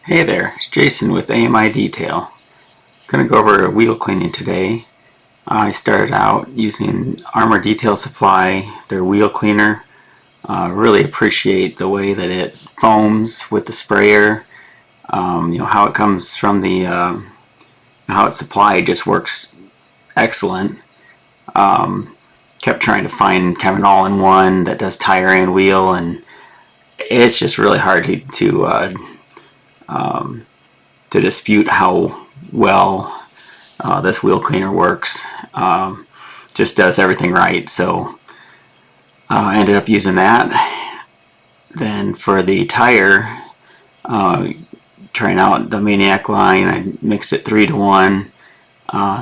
Hey there, it's Jason with AMI Detail. I'm going to go over wheel cleaning today. I started out using Armour Detail Supply, their wheel cleaner. Really appreciate the way that it foams with the sprayer. How it comes from the, how it's supplied just works excellent. Kept trying to find kind of an all-in-one that does tire and wheel, and it's just really hard to dispute how well this wheel cleaner works. Just does everything right, so I ended up using that. Then for the tire, trying out the Maniac Line, I mixed it 3-to-1.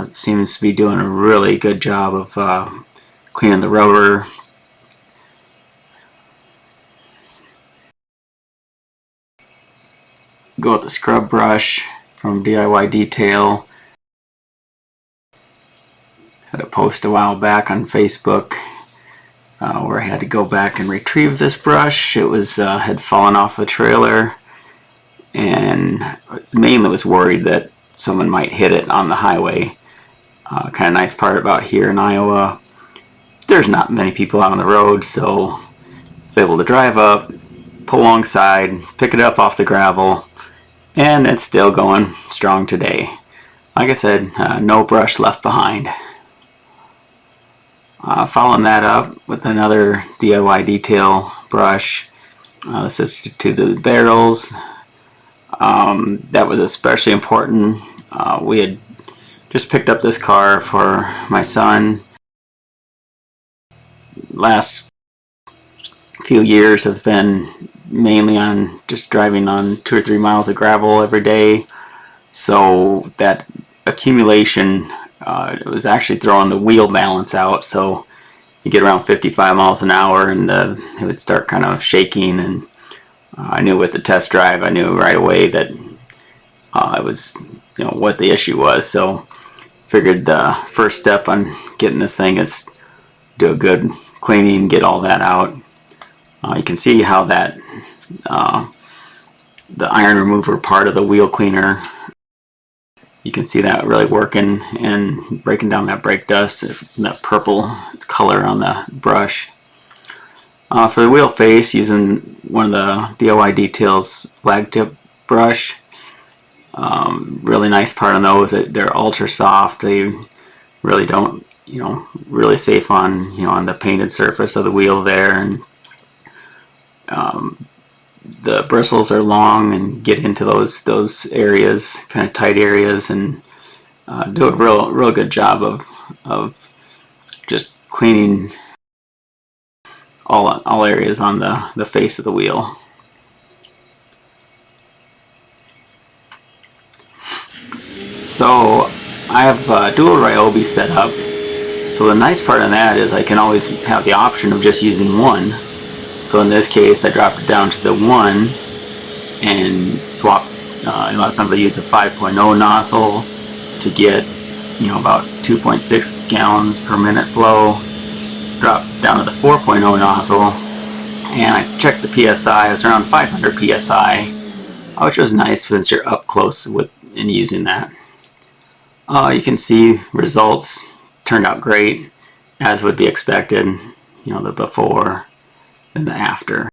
It seems to be doing a really good job of cleaning the rubber. Go with the scrub brush from DIY Detail. Had a post a while back on Facebook where I had to go back and retrieve this brush. It was had fallen off the trailer, and mainly was worried that someone might hit it on the highway. Kind of nice part about here in Iowa, there's not many people out on the road, so I was able to drive up, pull alongside, pick it up off the gravel, and it's still going strong today. Like I said, no brush left behind. Following that up with another DIY Detail brush. This is to the barrels. That was especially important. We had just picked up this car for my son. Last few years have been mainly on just driving on 2 or 3 miles of gravel every day, so that accumulation it was actually throwing the wheel balance out. So you get around 55 miles an hour and it would start kind of shaking, and I knew with the test drive, I knew right away that it was what the issue was. So figured the first step on getting this thing is do a good cleaning, get all that out. You can see how that the iron remover part of the wheel cleaner, you can see that really working and breaking down that brake dust, that purple color on the brush. For the wheel face, using one of the DIY Details flagtip brush. Really nice part on those, they're ultra soft. They really don't, really safe on, on the painted surface of the wheel there, and the bristles are long and get into those areas, kind of tight areas, and do a real good job of just cleaning all areas on the face of the wheel. So I have dual Ryobi set up. So the nice part of that is I can always have the option of just using one. So in this case, I dropped it down to the 1 and swapped. A lot of times I use a 5.0 nozzle to get about 2.6 gallons per minute flow. Drop down to the 4.0 nozzle, and I checked the PSI. It's around 500 PSI, which was nice since you're up close with and using that. You can see results turned out great, as would be expected. The before and the after.